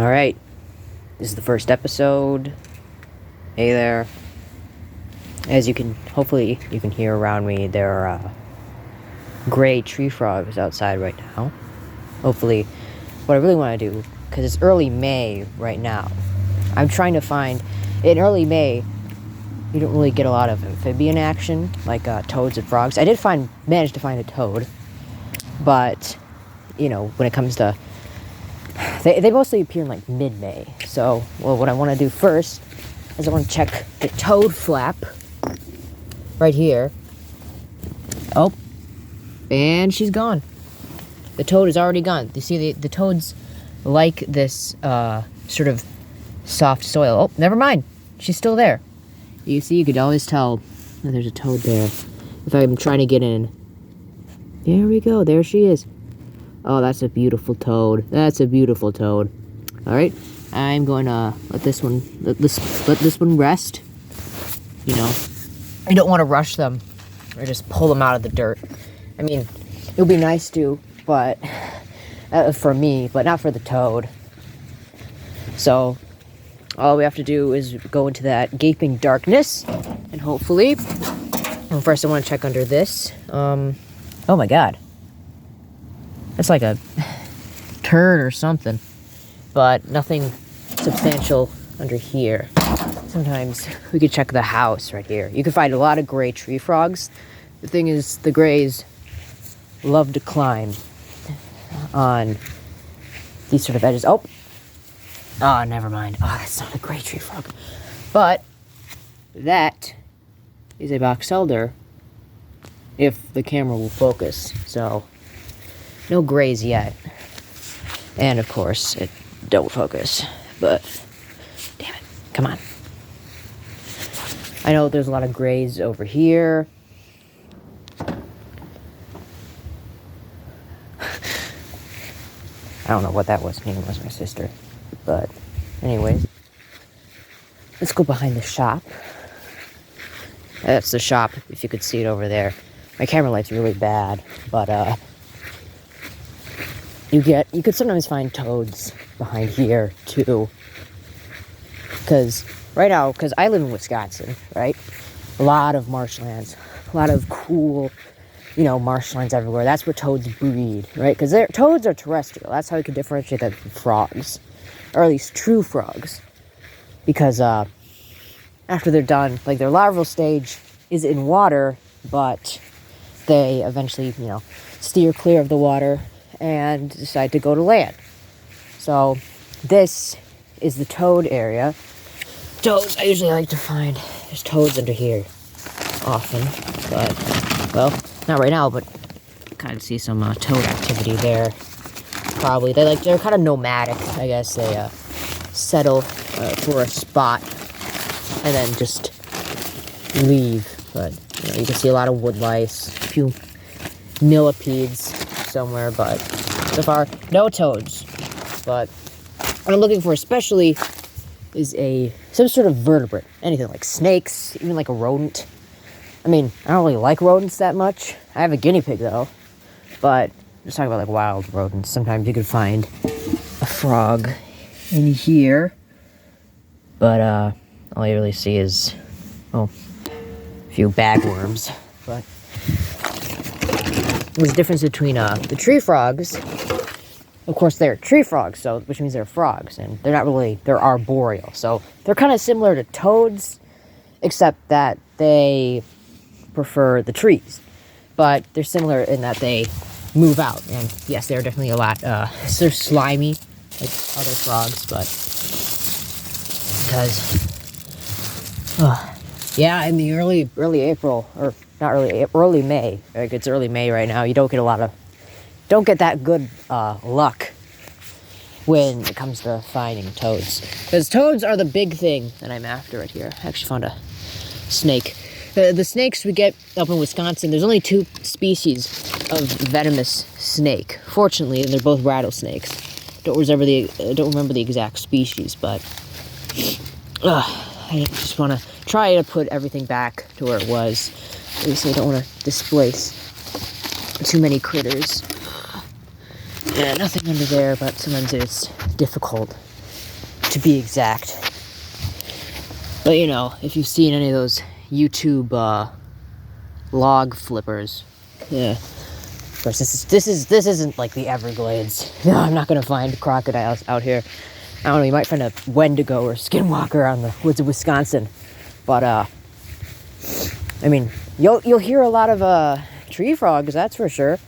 Alright, this is the first episode. Hey there. As you can, hopefully you can hear around me, there are gray tree frogs outside right now. Hopefully, what I really want to do, because it's early May right now, I'm trying to find, in early May, you don't really get a lot of amphibian action, like toads and frogs. I did manage to find a toad, but, you know, when it comes to, they mostly appear in like mid-May. So, well, what I want to do first is I want to check the toad flap right here. Oh, and she's gone. The toad is already gone. You see, the toads like this sort of soft soil. Oh, never mind. She's still there. You see, you could always tell that there's a toad there. If I'm trying to get in. There we go. There she is. Oh, that's a beautiful toad. That's a beautiful toad. All right, I'm going to let this one rest. You know, you don't want to rush them or just pull them out of the dirt. I mean, it would be nice to, but for me, but not for the toad. So all we have to do is go into that gaping darkness, and hopefully, well, first I want to check under this. Oh my God. It's like a turd or something, but nothing substantial under here. Sometimes we could check the house right here. You can find a lot of gray tree frogs. The thing is, the grays love to climb on these sort of edges. Oh, never mind. Oh, that's not a gray tree frog. But that is a box elder, if the camera will focus. So no grays yet. And of course, it don't focus. But damn it. Come on. I know there's a lot of grays over here. I don't know what that was. Maybe it was my sister. But anyways, let's go behind the shop. That's the shop, if you could see it over there. My camera light's really bad, but you could sometimes find toads behind here too. Because right now, because I live in Wisconsin, right? A lot of marshlands, a lot of cool, you know, marshlands everywhere. That's where toads breed, right? Because toads are terrestrial. That's how we can differentiate them from frogs, or at least true frogs. Because after they're done, like their larval stage is in water, but they eventually, you know, steer clear of the water and decide to go to land. So this is the toad area. Toads, I usually like to find, there's toads under here often, but, well, not right now, but kind of see some toad activity there. Probably, they're kind of nomadic, I guess. They settle for a spot and then just leave. But, you know, you can see a lot of wood lice, a few millipedes somewhere, but so far, no toads. But what I'm looking for especially is some sort of vertebrate. Anything like snakes, even like a rodent. I mean, I don't really like rodents that much. I have a guinea pig though. But just talking about like wild rodents. Sometimes you could find a frog in here. But all you really see is, well, a few bagworms. But there's a difference between the tree frogs. Of course, they're tree frogs, so which means they're frogs, and they're not really, they're arboreal. So they're kind of similar to toads, except that they prefer the trees. But they're similar in that they move out, and yes, they're definitely a lot, they're slimy, like other frogs, but because, yeah, in the early April, or not early May, like it's early May right now, you don't get that good luck when it comes to finding toads. Because toads are the big thing that I'm after right here. I actually found a snake. The snakes we get up in Wisconsin, there's only 2 species of venomous snake. Fortunately, and they're both rattlesnakes. Don't remember the exact species, but I just want to try to put everything back to where it was. At least I don't want to displace too many critters. Yeah, nothing under there, but sometimes it's difficult to be exact. But you know, if you've seen any of those YouTube log flippers, yeah. Of course, this isn't like the Everglades. No, I'm not gonna find crocodiles out here. I don't know. You might find a Wendigo or Skinwalker out in the woods of Wisconsin, but I mean, you'll hear a lot of tree frogs, that's for sure,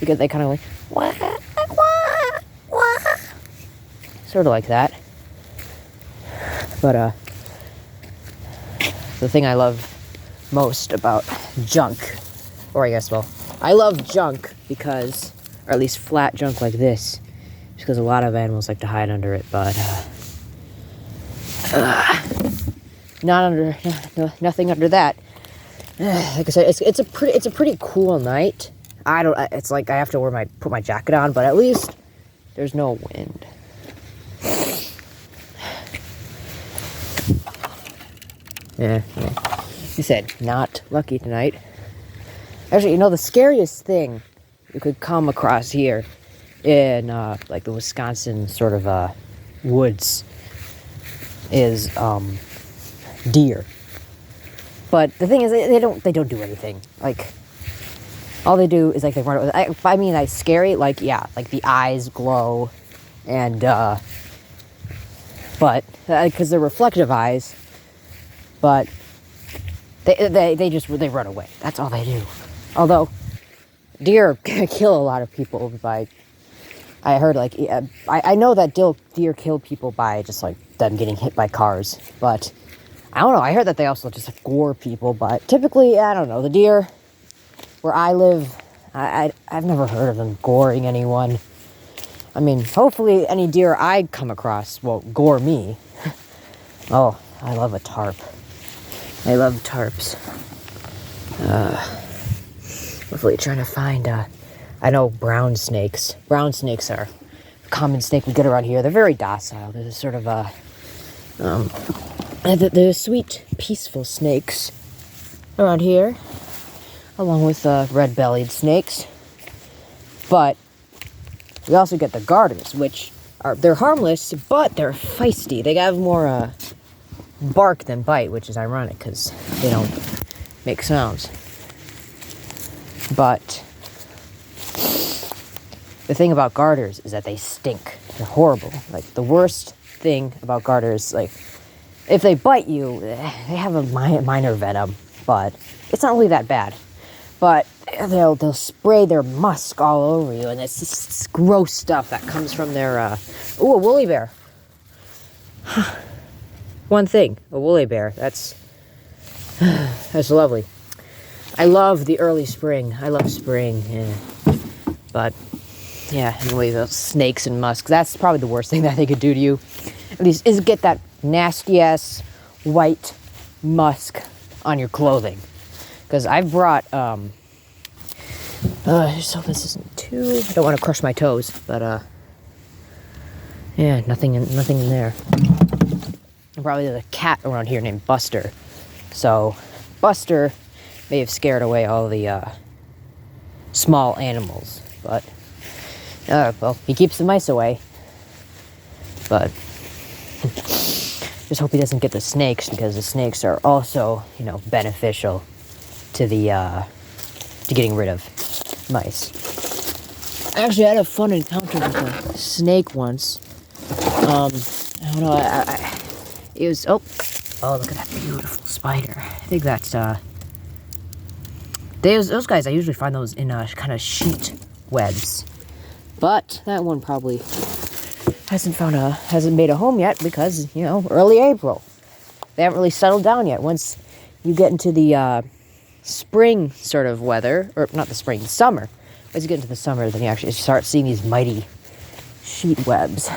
because they kind of like wah, wah, wah, sort of like that. But the thing I love most about junk, or I guess, well, I love junk because, or at least flat junk like this, because a lot of animals like to hide under it, but nothing under that. Like I said, it's a pretty cool night. It's like I have to put my jacket on, but at least there's no wind. Yeah. You said not lucky tonight. Actually, you know, the scariest thing you could come across here in like the Wisconsin sort of woods is deer. But the thing is, they don't do anything. Like, all they do is like they run. I mean, like scary. Like, yeah, like the eyes glow, and but because they're reflective eyes. But they run away. That's all they do. Although deer kill a lot of people by. I heard like I know that deer kill people by just like them getting hit by cars, but I don't know. I heard that they also just gore people, but typically I don't know. The deer where I live, I've never heard of them goring anyone. I mean, hopefully any deer I come across won't gore me. Oh, I love a tarp. I love tarps. Hopefully trying to find, I know brown snakes. Brown snakes are a common snake we get around here. They're very docile. They're sort of, they're sweet, peaceful snakes around here, along with, red-bellied snakes. But we also get the garters, which they're harmless, but they're feisty. They have more, bark than bite, which is ironic because they don't make sounds. But the thing about garters is that they stink. They're horrible. Like, the worst thing about garters, like, if they bite you, they have a minor venom, but it's not really that bad. But they'll spray their musk all over you, and it's this gross stuff that comes from their ooh, a woolly bear. One thing, a woolly bear. That's lovely. I love the early spring. I love spring. Yeah. But yeah, anyway, those snakes and musk. That's probably the worst thing that they could do to you. At least is get that nasty ass white musk on your clothing. Because I've brought so this isn't too. I don't want to crush my toes, but yeah, nothing in there. Probably there's a cat around here named Buster. So Buster may have scared away all the small animals, but well, he keeps the mice away. But just hope he doesn't get the snakes, because the snakes are also, you know, beneficial to the to getting rid of mice. Actually, I had a fun encounter with a snake once. I don't know. It was oh, look at that beautiful spider. I think that's those guys. I usually find those in kind of sheet webs, but that one probably hasn't made a home yet, because, you know, early April. They haven't really settled down yet. Once you get into the spring sort of weather, or not the spring, the summer. Once you get into the summer, then you actually start seeing these mighty sheet webs.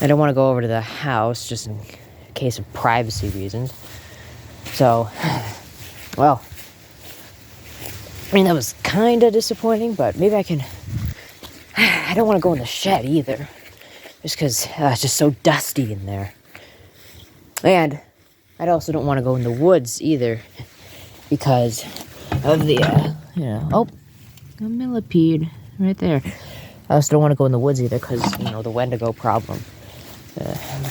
I don't want to go over to the house just in case of privacy reasons. So, well, I mean, that was kind of disappointing, but maybe I don't want to go in the shed either, just because it's just so dusty in there. And I also don't want to go in the woods either, because of the, oh, a millipede right there. I also don't want to go in the woods either, because, you know, the Wendigo problem.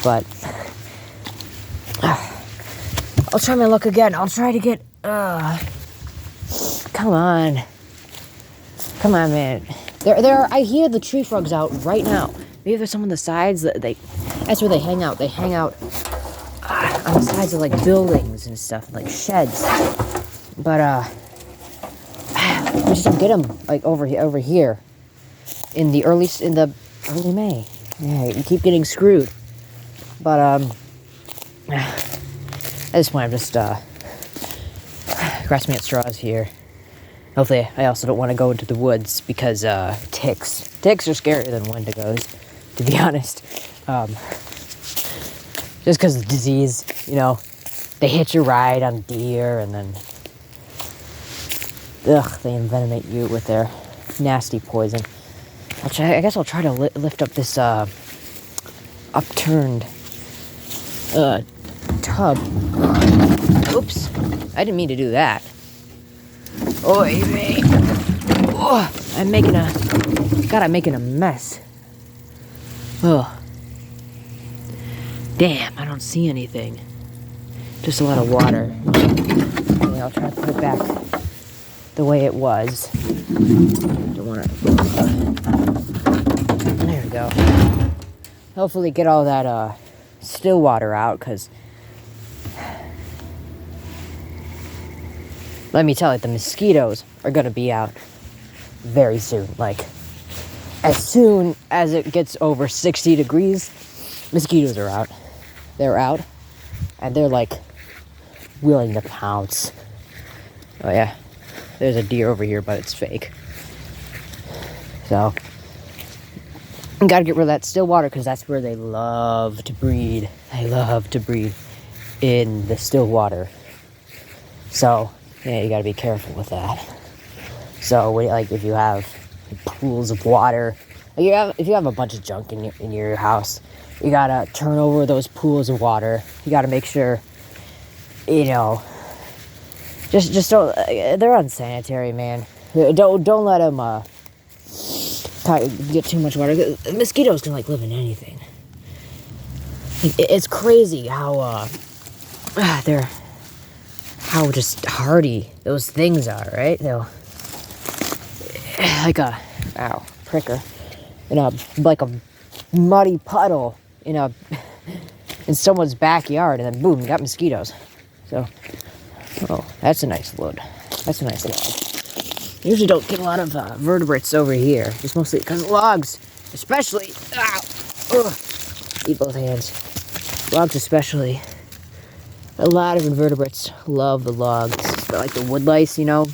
But I'll try my luck again. I'll try to get. Come on, man. There. I hear the tree frogs out right now. Maybe there's some on the sides that that's where they hang out. They hang out on the sides of like buildings and stuff, like sheds. But we just don't get them like over here in the early May. Yeah, you keep getting screwed. But at this point, I'm just grasping at straws here. Hopefully, I also don't want to go into the woods because ticks are scarier than wendigos, to be honest. Just because of the disease, you know, they hitch a ride on deer and then they envenomate you with their nasty poison. I guess I'll try to lift up this upturned tub. Oops, I didn't mean to do that. Oy vey. Oh, I'm making a mess. Oh. Damn, I don't see anything. Just a lot of water. Okay, I'll try to put it back the way it was. Don't want to. There we go. Hopefully get all that still water out, because let me tell you, the mosquitoes are going to be out very soon. Like, as soon as it gets over 60 degrees, mosquitoes are out. They're out, and they're, like, willing to pounce. Oh, yeah. There's a deer over here, but it's fake. So, I gotta get rid of that still water, because that's where they love to breed. They love to breed in the still water. So, yeah, you gotta be careful with that. So, like, if you have pools of water, if you have a bunch of junk in your house, you gotta turn over those pools of water. You gotta make sure, you know, just don't. They're unsanitary, man. Don't let them get too much water. Mosquitoes can like live in anything. It's crazy how how just hardy those things are, right? They'll like a pricker in a muddy puddle in someone's backyard, and then boom, you got mosquitoes. So, oh, that's a nice load. That's a nice log. Usually don't get a lot of vertebrates over here. It's mostly because logs, especially. Eat both hands. Logs especially. A lot of invertebrates love the logs. They're like the wood lice, you know.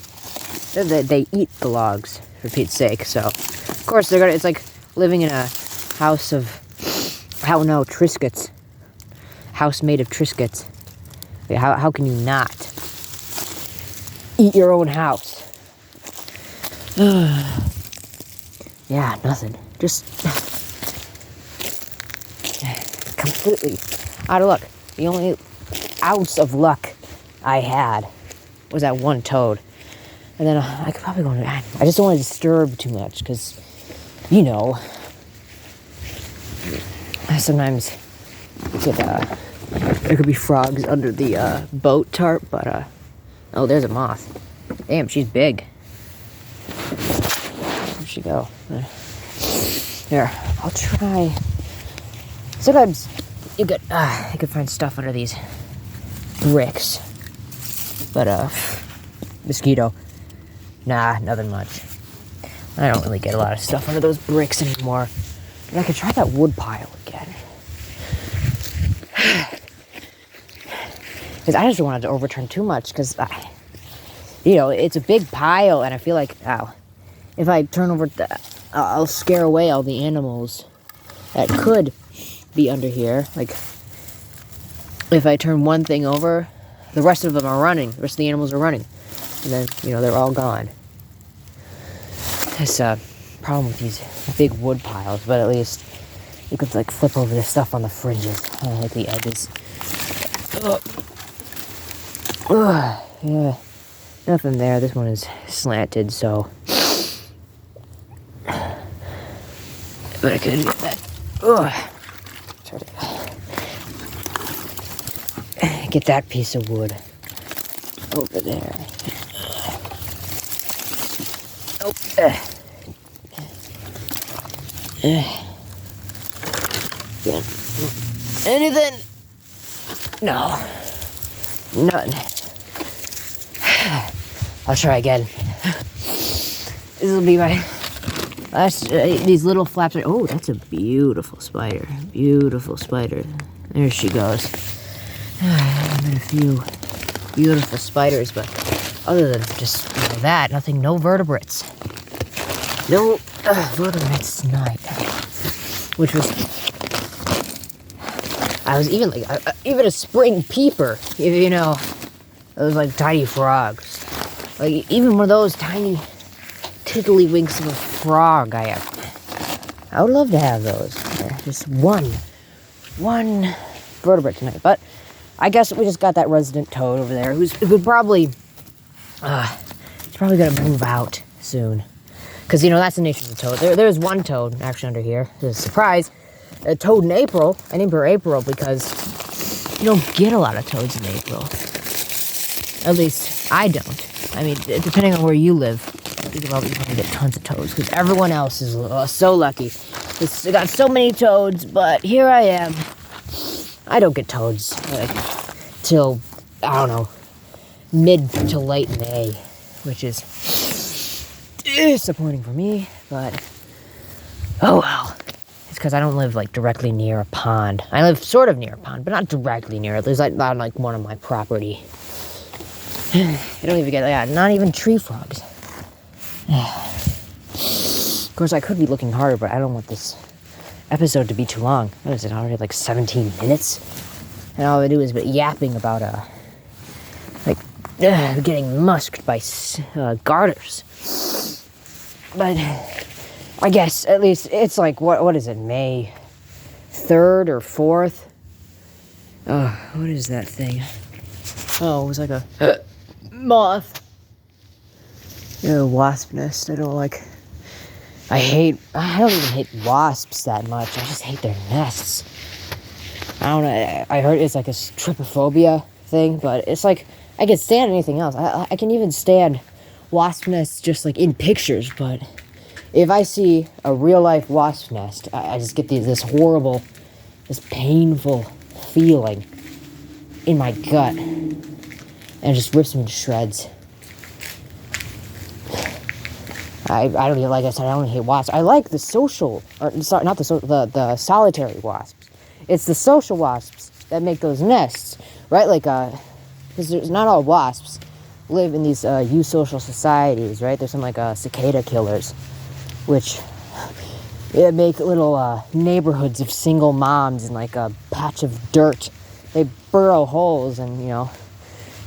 They eat the logs, for Pete's sake. So, of course, it's like living in a house of, Triscuits. House made of Triscuits. How can you not eat your own house? Yeah, nothing. Just completely out of luck. The only ounce of luck I had was that one toad. And then I could probably go on. I just don't want to disturb too much, because, you know, sometimes there could be frogs under the boat tarp, but oh, there's a moth. Damn, she's big. Where'd she go? Here, I'll try. Sometimes you could find stuff under these bricks, but mosquito. Nah, nothing much. I don't really get a lot of stuff under those bricks anymore. But I could try that wood pile again. Because I just don't want it to overturn too much, because, you know, it's a big pile, and I feel like, if I turn over, I'll scare away all the animals that could be under here. Like, if I turn one thing over, the rest of them are running. The rest of the animals are running. And then, you know, they're all gone. That's a problem with these big wood piles, but at least you could, like, flip over the stuff on the fringes, like the edges. Yeah, nothing there. This one is slanted, so. But I could get that. Sorry. get that piece of wood over there. Oh, yeah. Anything? No. None. I'll try again. This will be my last. These little flaps are. Oh, that's a beautiful spider. Beautiful spider. There she goes. I've met a few beautiful spiders, but other than just that, nothing. No vertebrates. No vertebrates tonight. Which was. I was even like even a spring peeper. You know, those like tiny frogs. Like even one of those tiny tiddlywinks of a frog I would love to have those. Just one vertebrate tonight. But I guess we just got that resident toad over there who probably he's probably gonna move out soon. Cause you know that's the nature of the toad. There's one toad actually under here. There's a surprise. A toad in April. I named her April because you don't get a lot of toads in April. At least I don't. I mean, depending on where you live, you can probably get tons of toads because everyone else is so lucky. They got so many toads, but here I am. I don't get toads till, I don't know, mid to late May, which is disappointing for me, but oh well. It's because I don't live like directly near a pond. I live sort of near a pond, but not directly near it. There's like not like one on my property. I don't even get not even tree frogs. Of course, I could be looking harder, but I don't want this episode to be too long. What is it, already like 17 minutes? And all I do is yapping about, getting musked by garters. But I guess, at least, it's like, what is it, May 3rd or 4th? What is that thing? Oh, it was like a moth. Wasp nest. I don't even hate wasps that much. I just hate their nests. I don't know. I heard it's like a trypophobia thing, but it's like, I can stand anything else. I can even stand wasp nests just like in pictures, but if I see a real life wasp nest, I just get this horrible, this painful feeling in my gut. And it just rips me to shreds. I don't even, like I said, I don't hate wasps. I like the social, or sorry, not the solitary wasps. It's the social wasps that make those nests, right? Like, because there's not all wasps live in these eusocial societies, right? There's some like cicada killers, which make little neighborhoods of single moms in like a patch of dirt. They burrow holes and,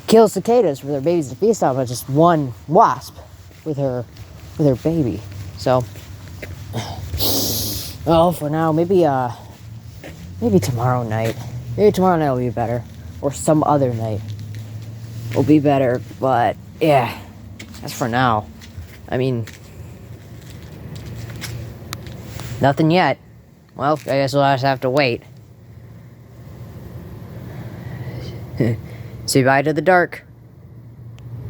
kill cicadas for their babies to feast on, but just one wasp with her baby. So, for now, maybe tomorrow night. Maybe tomorrow night will be better, or some other night will be better. But yeah, that's for now. I mean, nothing yet. Well, I guess we'll just have to wait. Say bye to the dark.